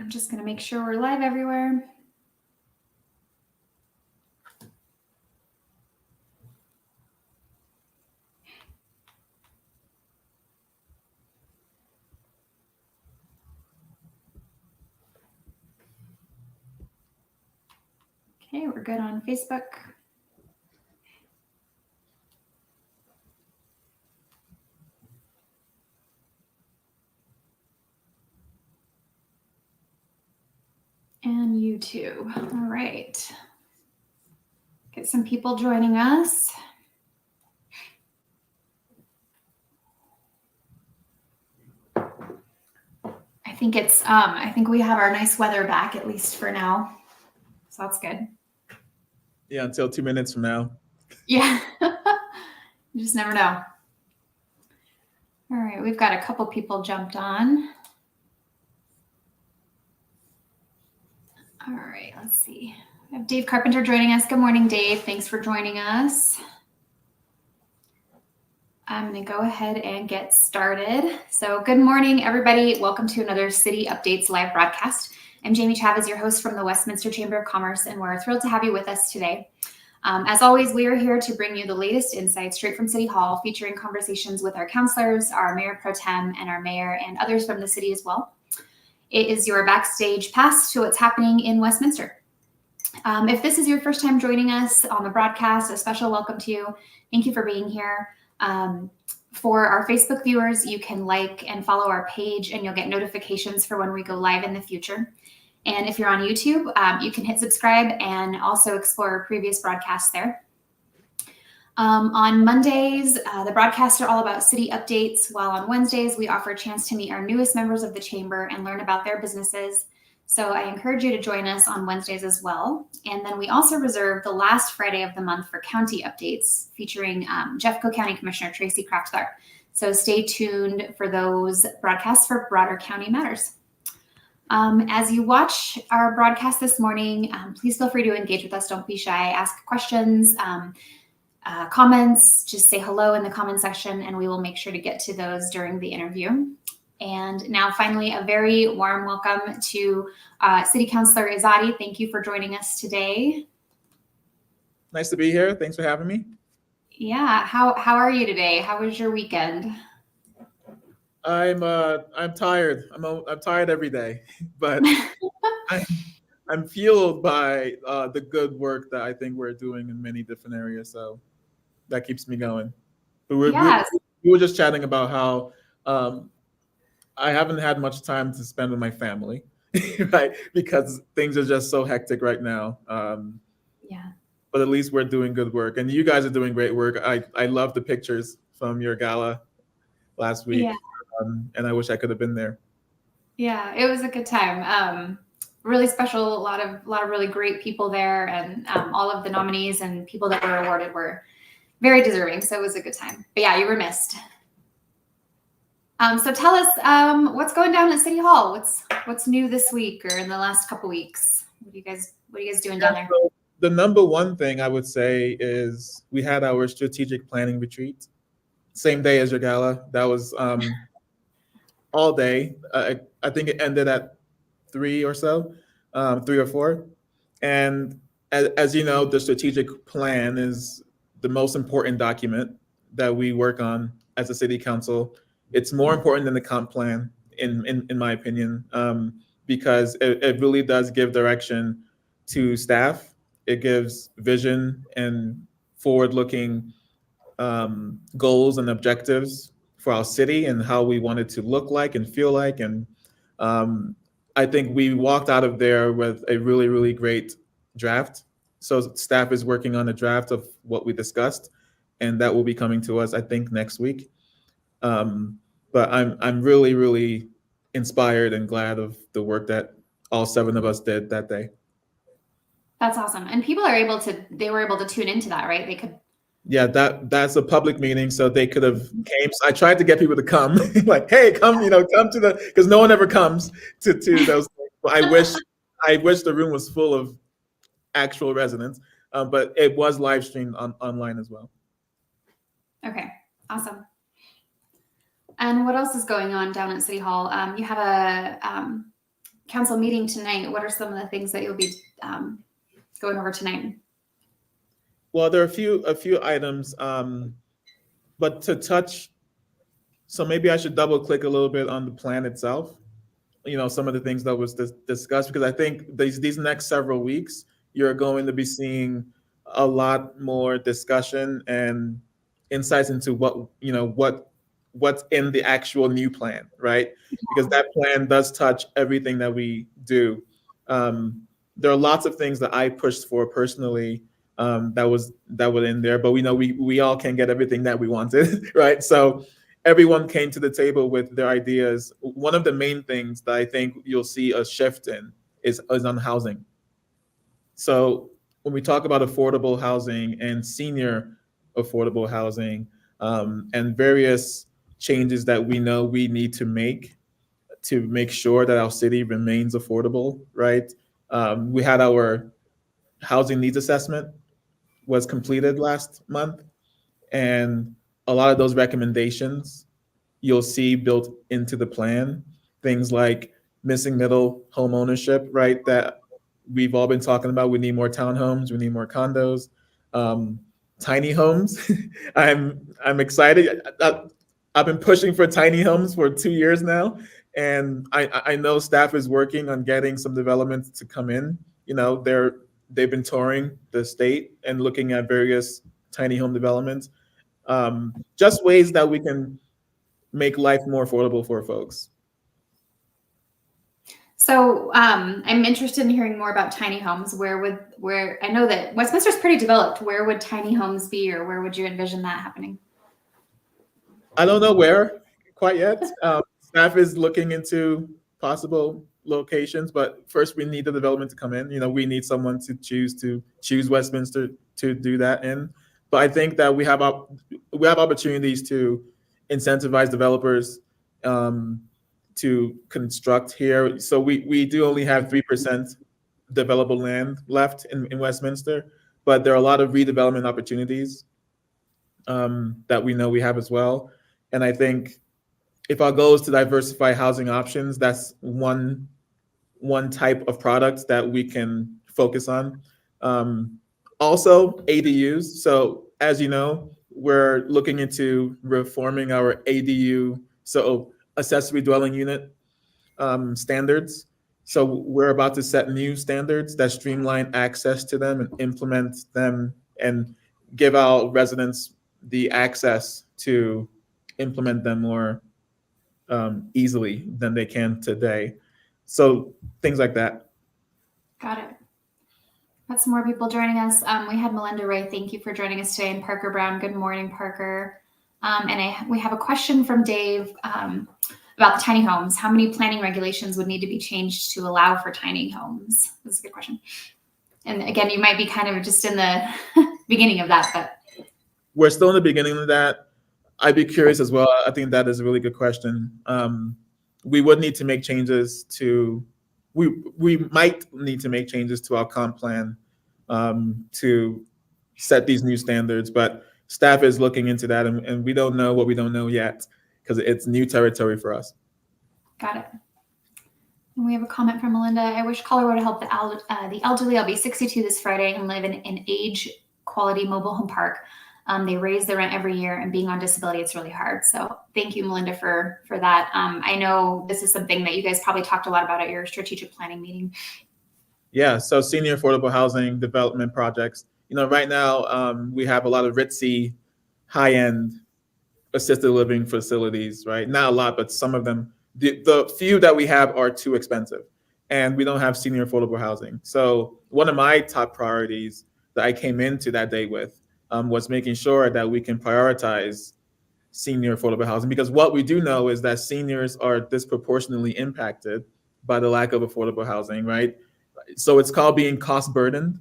I'm just going to make sure we're live everywhere. Okay, we're good on Facebook. And YouTube. All right. Get some people joining us. I think we have our nice weather back, at least for now. So that's good. Yeah, until 2 minutes from now. Yeah. You just never know. All right, we've got a couple people jumped on. All right, let's see. We have Dave Carpenter joining us. Good morning, Dave. Thanks for joining us. I'm going to go ahead and get started. So good morning, everybody. Welcome to another City Updates live broadcast. I'm Jamie Chavez, your host from the Westminster Chamber of Commerce, and we're thrilled to have you with us today. As always, we are here to bring you the latest insights straight from City Hall, featuring conversations with our councilors, our mayor pro tem, and our mayor, and others from the city as well. It is your backstage pass to what's happening in Westminster. If this is your first time joining us on the broadcast, a special welcome to you. Thank you for being here. For our Facebook viewers, you can like and follow our page, and you'll get notifications for when we go live in the future. And if you're on YouTube, you can hit subscribe and also explore previous broadcasts there. On Mondays, the broadcasts are all about city updates, while on Wednesdays, we offer a chance to meet our newest members of the chamber and learn about their businesses. So I encourage you to join us on Wednesdays as well. And then we also reserve the last Friday of the month for county updates, featuring Jeffco County Commissioner Tracy Kraftler. So stay tuned for those broadcasts for broader county matters. As you watch our broadcast this morning, please feel free to engage with us. Don't be shy. Ask questions, comments. Just say hello in the comment section, and we will make sure to get to those during the interview. And now, finally, a very warm welcome to City Councilor Ezeadi. Thank you for joining us today. Nice to be here. Thanks for having me. Yeah. How are you today? How was your weekend? I'm tired. I'm tired every day, but I'm fueled by the good work that I think we're doing in many different areas. So that keeps me going. But we were just chatting about how I haven't had much time to spend with my family, right? Because things are just so hectic right now. Yeah. But at least we're doing good work, and you guys are doing great work. I love the pictures from your gala last week, and I wish I could have been there. Yeah, it was a good time. Really special. A lot of really great people there, and all of the nominees and people that were awarded were very deserving. So it was a good time. But yeah, you were missed. So tell us what's going down at City Hall. What's new this week or in the last couple weeks? What are you guys doing down there? So the number one thing I would say is we had our strategic planning retreat, same day as your gala. That was all day. I think it ended at 3 or so, 3 or 4. And as you know, the strategic plan is the most important document that we work on as a city council. It's more important than the comp plan, in my opinion, because it really does give direction to staff. It gives vision and forward-looking goals and objectives for our city and how we want it to look like and feel like. And I think we walked out of there with a really, really great draft. So staff is working on a draft of what we discussed, and that will be coming to us, I think, next week. But I'm really, really inspired and glad of the work that all 7 of us did that day. That's awesome. And people are they were able to tune into that, right? They could. Yeah, that's a public meeting, so they could have came. So I tried to get people to come, like, hey, come to because no one ever comes to those things. I wish the room was full of actual residents, but it was live streamed online as well. Okay, awesome. And what else is going on down at City Hall? You have a council meeting tonight, what are some of the things that you'll be going over tonight? Well, there are a few items, but to touch. So maybe I should double click a little bit on the plan itself. Some of the things that was discussed, because I think these next several weeks you're going to be seeing a lot more discussion and insights into what's in the actual new plan, right? Because that plan does touch everything that we do. There are lots of things that I pushed for personally, that were in there, but we know we all can't get everything that we wanted, right? So everyone came to the table with their ideas. One of the main things that I think you'll see a shift in is on housing. So when we talk about affordable housing and senior affordable housing, and various changes that we know we need to make sure that our city remains affordable, right? We had our housing needs assessment was completed last month, and a lot of those recommendations you'll see built into the plan. Things like missing middle home ownership, right? That we've all been talking about. We need more townhomes. We need more condos. Um, Tiny homes. I'm excited. I've been pushing for tiny homes for 2 years now, and I know staff is working on getting some developments to come in. They've been touring the state and looking at various tiny home developments. Just ways that we can make life more affordable for folks. So I'm interested in hearing more about tiny homes. Where I know that Westminster's pretty developed. Where would tiny homes be, or where would you envision that happening? I don't know where quite yet. Staff is looking into possible locations, but first we need the development to come in. We need someone to choose Westminster to do that in. But I think that we have opportunities to incentivize developers, to construct here. So we do only have 3% developable land left in Westminster, but there are a lot of redevelopment opportunities, that we know we have as well. And I think if our goal is to diversify housing options, that's one type of product that we can focus on. Also, ADUs. So as you know, we're looking into reforming our ADU, so accessory dwelling unit, standards. So we're about to set new standards that streamline access to them and implement them and give our residents the access to implement them more, easily than they can today. So things like that. Got it. Got some more people joining us. We had Melinda Ray. Thank you for joining us today, and Parker Brown. Good morning, Parker. We have a question from Dave about the tiny homes. How many planning regulations would need to be changed to allow for tiny homes? That's a good question. And again, you might be kind of just in the beginning of that, but we're still in the beginning of that. I'd be curious as well. I think that is a really good question. We would need to make changes to. We might need to make changes to our comp plan, to set these new standards, but staff is looking into that, and we don't know what we don't know yet because it's new territory for us. Got it. And we have a comment from Melinda. I wish Colorado would help the elderly. I'll be 62 this Friday and live in an age quality mobile home park. They raise the rent every year, and being on disability, it's really hard. So thank you, Melinda, for that. I know this is something that you guys probably talked a lot about at your strategic planning meeting. Yeah, so senior affordable housing development projects. Right now, we have a lot of ritzy, high-end assisted living facilities, right? Not a lot, but some of them. The few that we have are too expensive, and we don't have senior affordable housing. So one of my top priorities that I came into that day with, was making sure that we can prioritize senior affordable housing, because what we do know is that seniors are disproportionately impacted by the lack of affordable housing, right? So it's called being cost burdened.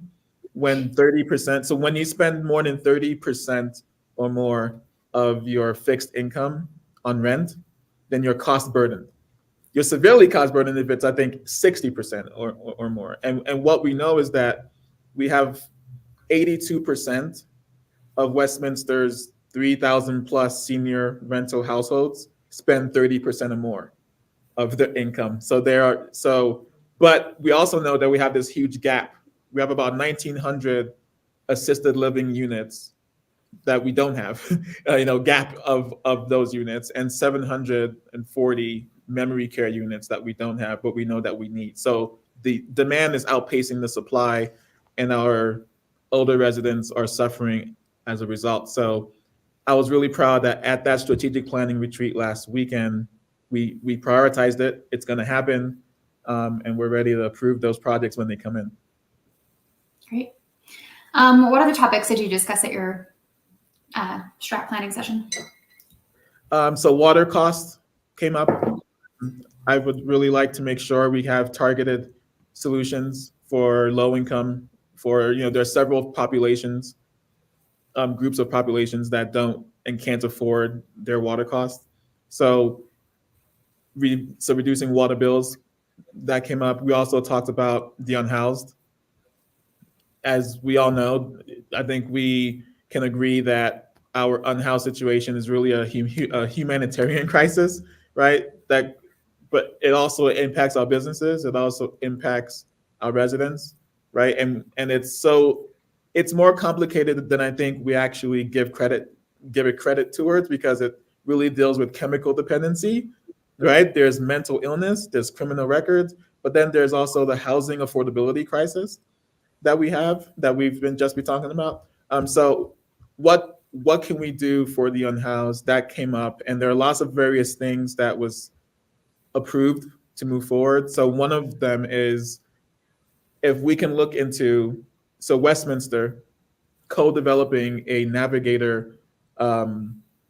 When 30%, so when you spend more than 30% or more of your fixed income on rent, then you're cost burdened. You're severely cost burdened if it's, I think, 60% or more. And what we know is that we have 82% of Westminster's 3,000 plus senior rental households spend 30% or more of their income. So But we also know that we have this huge gap. We have about 1,900 assisted living units that we don't have, gap of those units, and 740 memory care units that we don't have, but we know that we need. So the demand is outpacing the supply, and our older residents are suffering as a result. So I was really proud that at that strategic planning retreat last weekend, we prioritized it. It's going to happen, and we're ready to approve those projects when they come in. Great. What other topics did you discuss at your strat planning session? So water costs came up. I would really like to make sure we have targeted solutions for low income. There are several populations, groups of populations that don't and can't afford their water costs. So reducing water bills, that came up. We also talked about the unhoused. As we all know, I think we can agree that our unhoused situation is really a humanitarian crisis, right? But it also impacts our businesses. It also impacts our residents, right? And it's more complicated than I think we actually give it credit towards, because it really deals with chemical dependency, right? There's mental illness, there's criminal records, but then there's also the housing affordability crisis that we've been talking about. So what can we do for the unhoused? That came up, and there are lots of various things that was approved to move forward. So one of them is, if we can look into, Westminster co-developing a navigator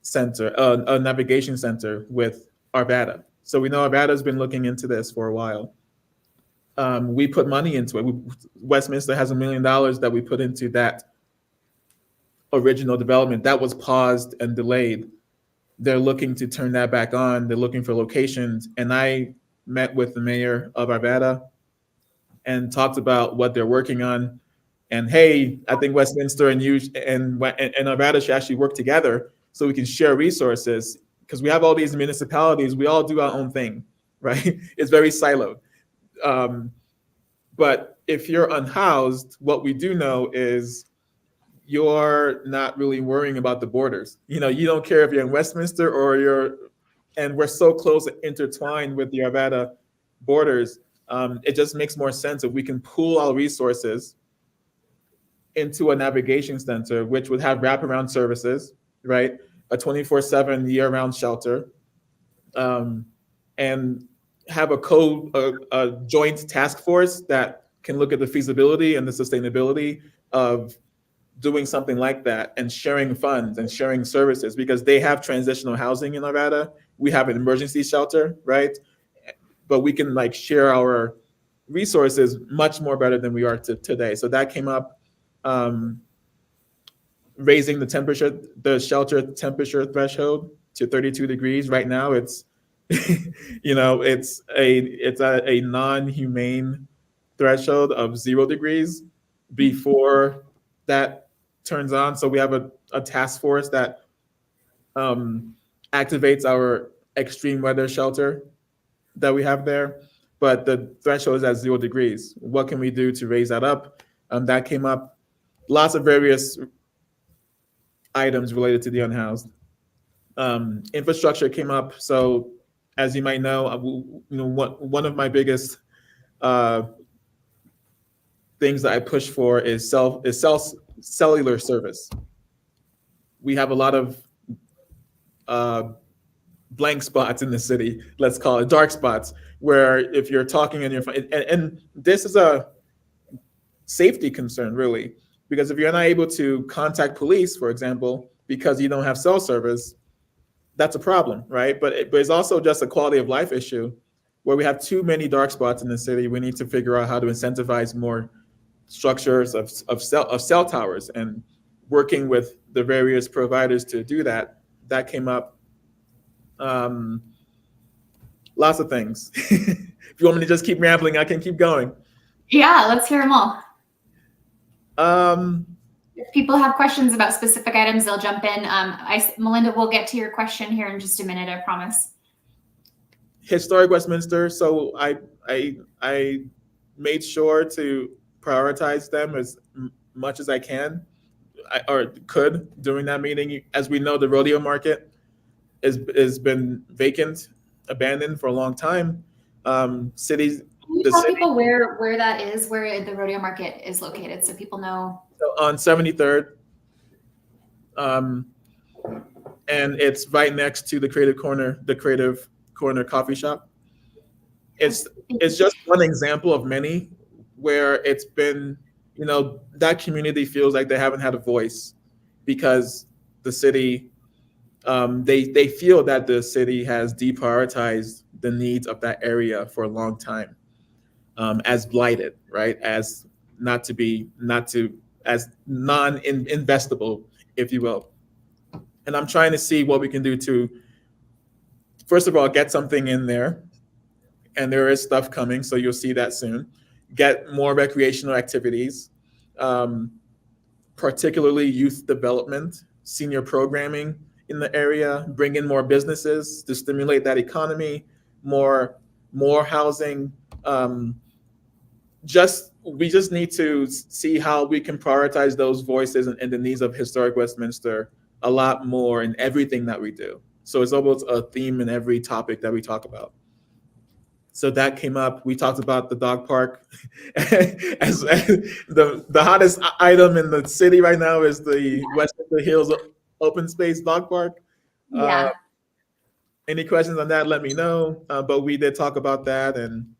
center, a navigation center with Arvada. So we know Arvada's been looking into this for a while. We put money into it. Westminster has $1 million that we put into that original development that was paused and delayed. They're looking to turn that back on. They're looking for locations. And I met with the mayor of Arvada and talked about what they're working on. And hey, I think Westminster and Arvada should actually work together so we can share resources, because we have all these municipalities. We all do our own thing, right? It's very siloed. But if you're unhoused, what we do know is you're not really worrying about the borders. You don't care if you're in Westminster and we're so close and intertwined with the Arvada borders. It just makes more sense if we can pool our resources into a navigation center, which would have wraparound services, right? A 24/7 year-round shelter, and have a joint task force that can look at the feasibility and the sustainability of doing something like that, and sharing funds and sharing services, because they have transitional housing in Arvada. We have an emergency shelter, right? But we can share our resources much more better than we are today. So that came up. Raising the shelter temperature threshold to 32 degrees. Right now it's it's a non-humane threshold of 0 degrees before that turns on. So we have a task force that activates our extreme weather shelter that we have there, but the threshold is at 0 degrees. What can we do to raise that up? That came up. Lots of various items related to the unhoused. Infrastructure came up. So as you might know, one of my biggest things that I push for is cellular service. We have a lot of blank spots in the city, let's call it dark spots, where if you're talking on your phone, and this is a safety concern, really, because if you're not able to contact police, for example, because you don't have cell service, that's a problem, right? But it's also just a quality of life issue, where we have too many dark spots in the city. We need to figure out how to incentivize more structures of cell towers, and working with the various providers to do that. That came up. Lots of things. If you want me to just keep rambling, I can keep going. Yeah, let's hear them all. If people have questions about specific items, they'll jump in. Melinda, we'll get to your question here in just a minute, I promise. Historic Westminster. So I made sure to prioritize them as much as I can or could during that meeting. As we know, the rodeo market has been vacant, abandoned for a long time. Cities, Can you the tell city people where that is, where the rodeo market is located, so people know? on 73rd, um, and it's right next to the Creative Corner coffee shop. It's it's just one example of many where it's been, that community feels like they haven't had a voice because the city, they feel that the city has deprioritized the needs of that area for a long time, as blighted, right? As not to as non-investable, if you will. And I'm trying to see what we can do to, first of all, get something in there. And there is stuff coming, so you'll see that soon. Get more recreational activities, um, particularly youth development, senior programming in the area. Bring in more businesses to stimulate that economy, more housing. We just need to see how we can prioritize those voices and the needs of historic Westminster a lot more in everything that we do. So it's almost a theme in every topic that we talk about. So that came up. We talked about the dog park. as the hottest item in the city right now is the Westminster Hills Open Space Dog Park. Yeah. Any questions on that, let me know. But we did talk about that, and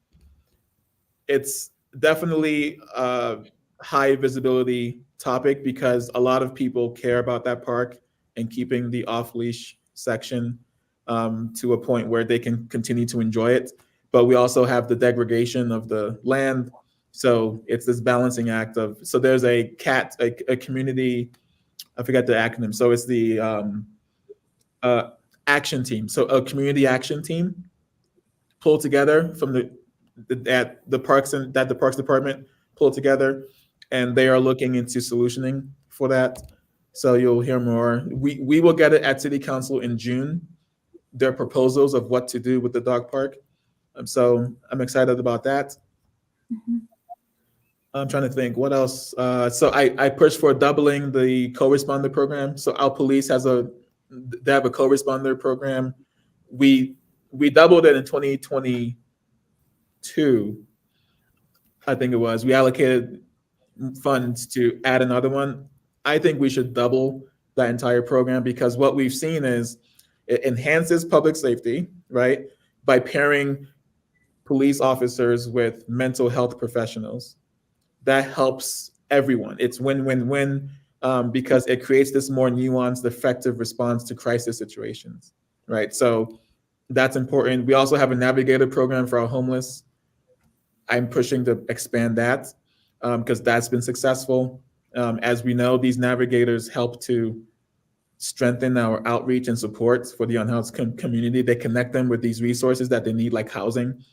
it's definitely a high visibility topic because a lot of people care about that park and keeping the off leash section to a point where they can continue to enjoy it. But we also have the degradation of the land. So it's this balancing act of, so there's a community, I forget the acronym. So it's the action team. So a community action team pulled together from the parks department pulled together, and they are looking into solutioning for that. So you'll hear more. We will get it at City Council in June, their proposals of what to do with the dog park. So I'm excited about that. Mm-hmm. I'm trying to think what else. So I pushed for doubling the co-responder program. So our police they have a co-responder program. We doubled it in 2022. I think it was. We allocated funds to add another one. I think we should double that entire program because what we've seen is it enhances public safety, right? By pairing police officers with mental health professionals. That helps everyone. It's win-win-win because it creates this more nuanced, effective response to crisis situations, right? So that's important. We also have a navigator program for our homeless. I'm pushing to expand that because that's been successful. As we know, these navigators help to strengthen our outreach and support for the unhoused community. They connect them with these resources that they need, like housing.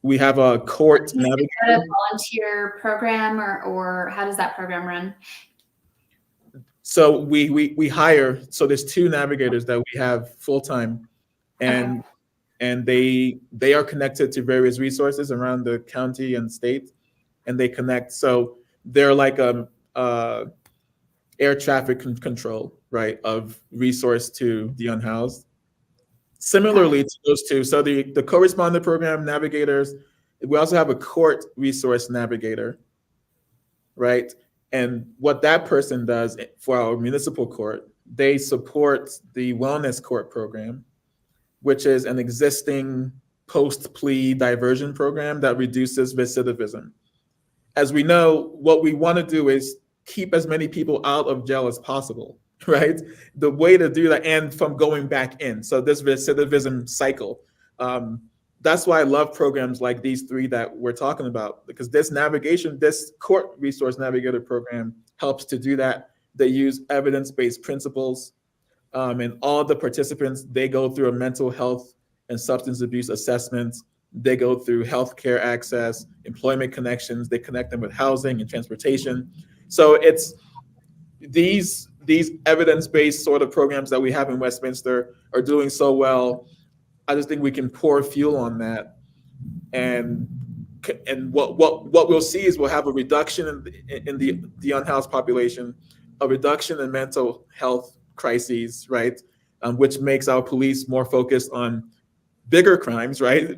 We have a court navigator. Is that a volunteer program, or how does that program run? So we hire. So there's 2 navigators that we have full time, and they are connected to various resources around the county and state, and they connect. So they're like air traffic control, right, of resource to the unhoused. Similarly to those 2, so the co-responder program navigators, we also have a court resource navigator, right? And what that person does for our municipal court, they support the wellness court program, which is an existing post-plea diversion program that reduces recidivism. As we know, what we want to do is keep as many people out of jail as possible, right? The way to do that, and from going back in. So this recidivism cycle. That's why I love programs like these 3 that we're talking about, because this court resource navigator program helps to do that. They use evidence-based principles, and all the participants, they go through a mental health and substance abuse assessment. They go through healthcare access, employment connections. They connect them with housing and transportation. So it's these evidence-based sort of programs that we have in Westminster are doing so well. I just think we can pour fuel on that and what we'll see is we'll have a reduction in the unhoused population, a reduction in mental health crises, right? Which makes our police more focused on bigger crimes, right?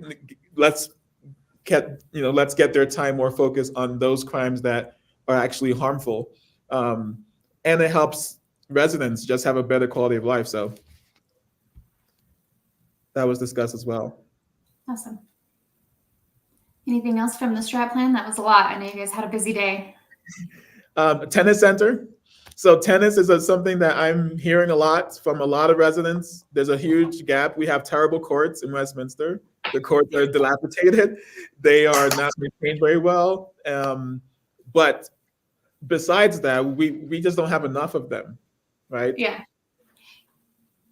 Let's let's get their time more focused on those crimes that are actually harmful, and it helps residents just have a better quality of life. So that was discussed as well. Awesome. Anything else from the strat plan? That was a lot. I know you guys had a busy day. Tennis center. So tennis is something that I'm hearing a lot from a lot of residents. There's a huge gap. We have terrible courts in Westminster. The courts are dilapidated. They are not maintained very well. But besides that, we just don't have enough of them, right? Yeah.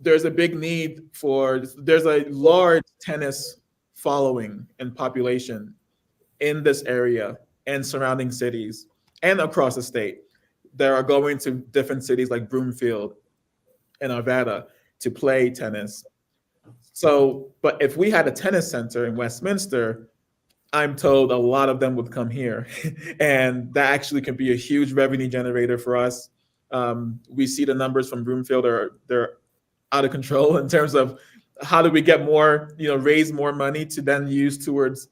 There's a big need there's a large tennis following and population in this area and surrounding cities and across the state. There are going to different cities like Broomfield and Arvada to play tennis. So, but if we had a tennis center in Westminster, I'm told a lot of them would come here. And that actually could be a huge revenue generator for us. We see the numbers from Broomfield they're out of control in terms of how do we get more, raise more money to then use towards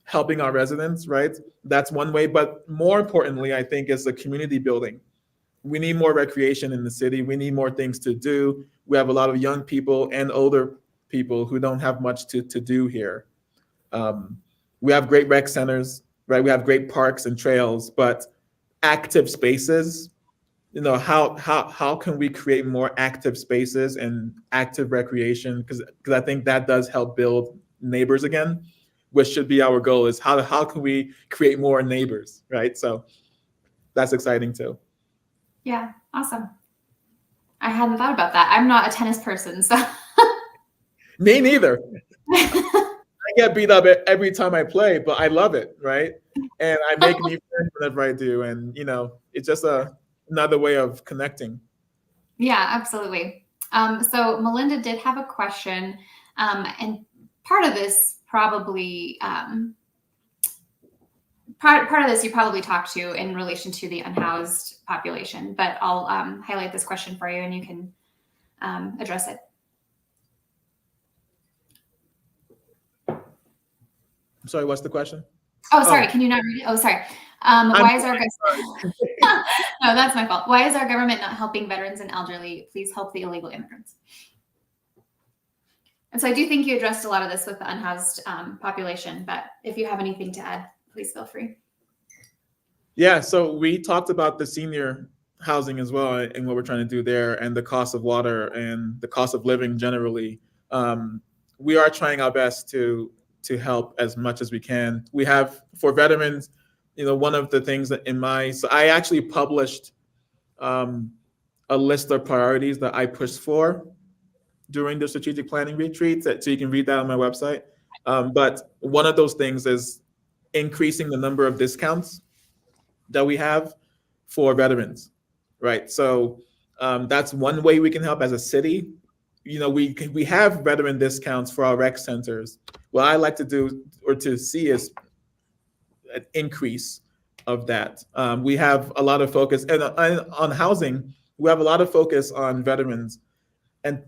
helping our residents, right? That's one way. But more importantly, I think, is the community building. We need more recreation in the city. We need more things to do. We have a lot of young people and older people who don't have much to do here. We have great rec centers, right? We have great parks and trails, but active spaces, how can we create more active spaces and active recreation? Because I think that does help build neighbors again, which should be our goal, is how can we create more neighbors, right? So that's exciting too. Yeah, awesome. I hadn't thought about that. I'm not a tennis person, so. Me neither. I get beat up every time I play, but I love it, right? And I make new friends whenever I do, and it's just another way of connecting. Yeah, absolutely. So Melinda did have a question, and part of this probably part of this you probably talked to in relation to the unhoused population, but I'll highlight this question for you and you can address it. I'm sorry, what's the question? Oh, sorry. Can you not read it? Oh, sorry. Why is our no, that's my fault. Why is our government not helping veterans and elderly? Please help the illegal immigrants. And so I do think you addressed a lot of this with the unhoused population, but if you have anything to add, please feel free. Yeah, so we talked about the senior housing as well and what we're trying to do there, and the cost of water and the cost of living generally. We are trying our best to help as much as we can. We have, for veterans, one of the things that so I actually published a list of priorities that I pushed for during the strategic planning retreat, so you can read that on my website. But one of those things is increasing the number of discounts that we have for veterans, right? So that's one way we can help as a city. We have veteran discounts for our rec centers. What I like to do or to see is an increase of that. We have a lot of focus and on housing. We have a lot of focus on veterans. And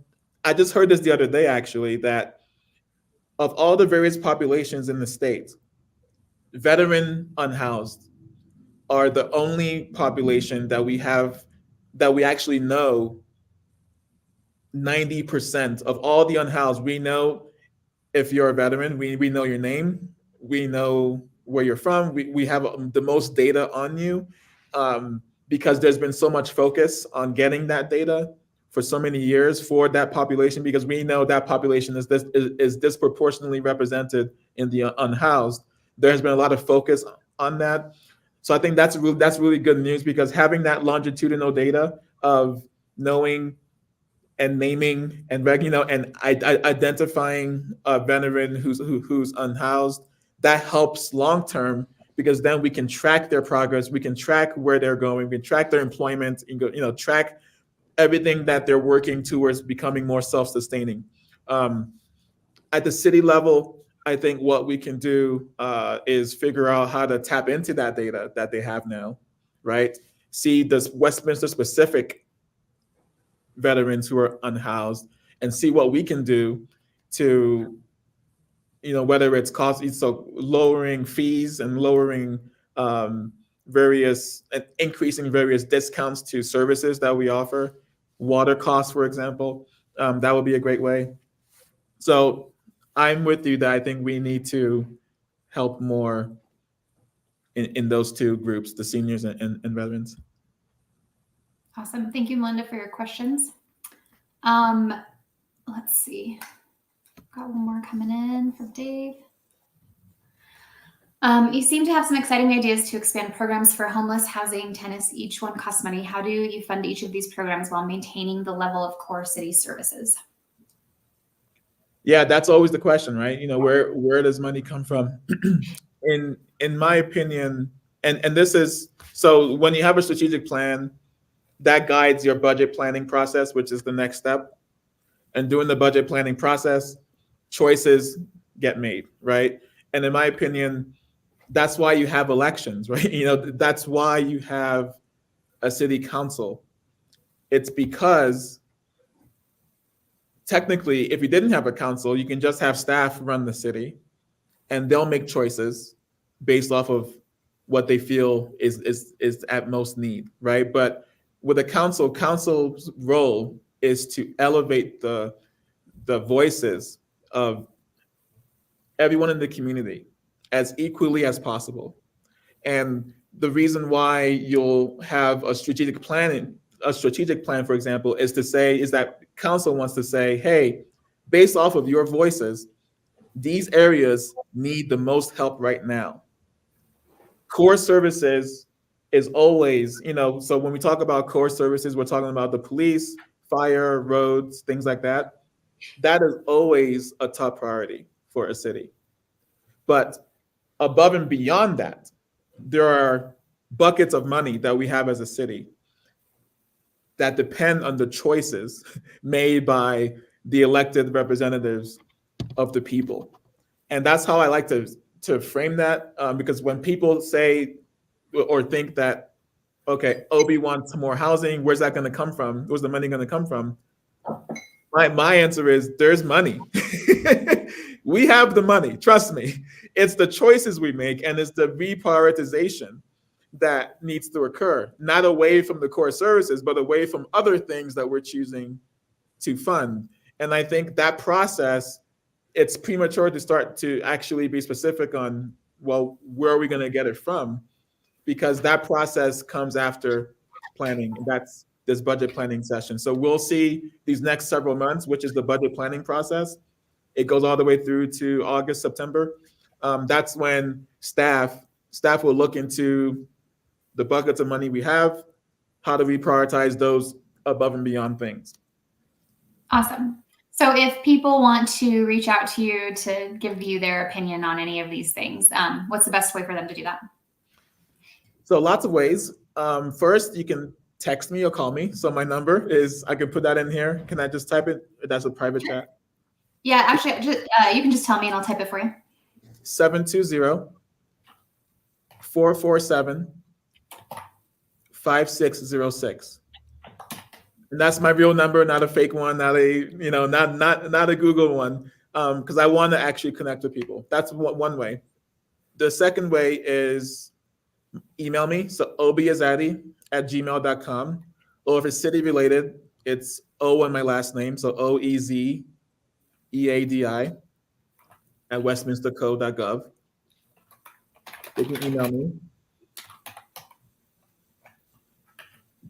I just heard this the other day, actually, that of all the various populations in the state, veteran unhoused are the only population that we have that we actually know 90% of all the unhoused. We know if you're a veteran, we know your name, we know where you're from, we have the most data on you, because there's been so much focus on getting that data for so many years for that population, because we know that population is disproportionately represented in the unhoused. There has been a lot of focus on that. So I think that's really good news, because having that longitudinal data of knowing and naming and and identifying a veteran who's unhoused, that helps long term, because then we can track their progress, we can track where they're going, we can track their employment, and track everything that they're working towards becoming more self-sustaining. At the city level, I think what we can do is figure out how to tap into that data that they have now, right? See the Westminster specific veterans who are unhoused and see what we can do to, whether it's cost, so lowering fees and lowering various and increasing various discounts to services that we offer, water costs, for example, that would be a great way. So I'm with you that I think we need to help more in those two groups, the seniors and veterans. Awesome. Thank you, Melinda, for your questions. Let's see. Got one more coming in from Dave. You seem to have some exciting ideas to expand programs for homeless, housing, tennis. Each one costs money. How do you fund each of these programs while maintaining the level of core city services? Yeah, that's always the question, right? Where does money come from? In my opinion, and this is, so when you have a strategic plan, that guides your budget planning process, which is the next step. And during the budget planning process, choices get made, right? And in my opinion, that's why you have elections, right? That's why you have a city council. It's because technically, if you didn't have a council, you can just have staff run the city and they'll make choices based off of what they feel is at most need, right? But with a council's role is to elevate the voices of everyone in the community as equally as possible. And the reason why you'll have a strategic plan, for example, is that council wants to say, hey, based off of your voices, these areas need the most help right now. Core services is always, so when we talk about core services, we're talking about the police, fire, roads, things like that. That is always a top priority for a city. But above and beyond that, there are buckets of money that we have as a city that depend on the choices made by the elected representatives of the people. And that's how I like to frame that, because when people say or think that, okay, Obi wants more housing, where's that going to come from? Where's the money going to come from? My answer is there's money. We have the money, trust me. It's the choices we make and it's the reprioritization that needs to occur, not away from the core services, but away from other things that we're choosing to fund. And I think that process, it's premature to start to actually be specific on, well, where are we going to get it from? Because that process comes after planning. That's this budget planning session. So we'll see these next several months, which is the budget planning process. It goes all the way through to August, September. That's when staff will look into the buckets of money we have, how do we prioritize those above and beyond things. Awesome. So if people want to reach out to you to give you their opinion on any of these things, what's the best way for them to do that? So lots of ways. First, you can text me or call me. So my number is, I can put that in here. Can I just type it? That's a private chat. Yeah, actually, you can just tell me and I'll type it for you. 720-447-5606. And that's my real number, not a fake one, not a Google one, because I want to actually connect with people. That's one way. The second way is email me, so Ezeadi@gmail.com, or if it's city related, it's O and my last name, so OEZEADI @westminsterco.gov. You can email me.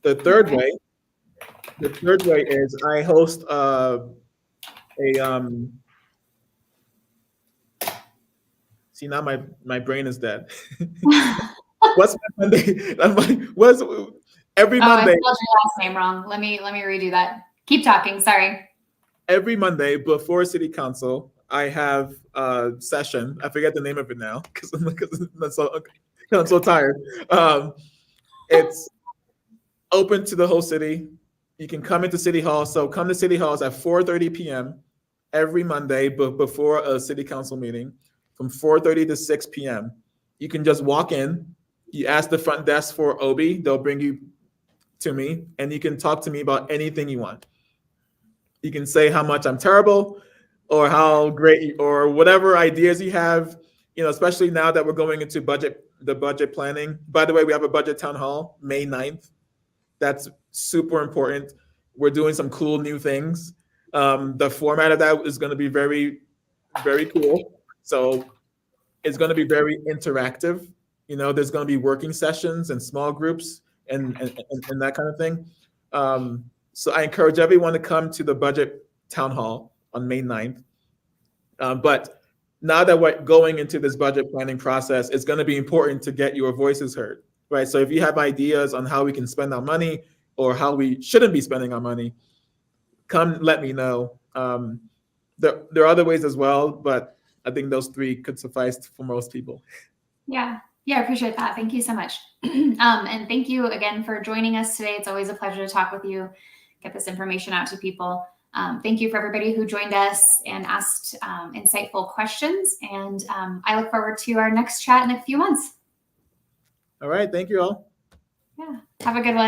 The third way is I host see, now my brain is dead. What's my Monday? Every Monday? I spelled your last name wrong. Let me redo that. Keep talking. Sorry. Every Monday before City Council, I have a session. I forget the name of it now because I'm so tired. It's open to the whole city. You can come into City Hall. So come to City Hall at 4:30 p.m. every Monday before a city council meeting from 4:30 to 6 p.m. You can just walk in, you ask the front desk for Obi, they'll bring you to me, and you can talk to me about anything you want. You can say how much I'm terrible or how great or whatever ideas you have, especially now that we're going into the budget planning. By the way, we have a budget town hall May 9th. That's super important. We're doing some cool new things. The format of that is going to be very, very cool. So it's going to be very interactive. There's going to be working sessions and small groups and that kind of thing. So I encourage everyone to come to the budget town hall on May 9th. But now that we're going into this budget planning process, it's going to be important to get your voices heard, right? So if you have ideas on how we can spend our money or how we shouldn't be spending our money, come let me know. There are other ways as well, but I think those three could suffice for most people. Yeah, I appreciate that. Thank you so much. And thank you again for joining us today. It's always a pleasure to talk with you, get this information out to people. Thank you for everybody who joined us and asked insightful questions. And I look forward to our next chat in a few months. All right. Thank you all. Yeah. Have a good one.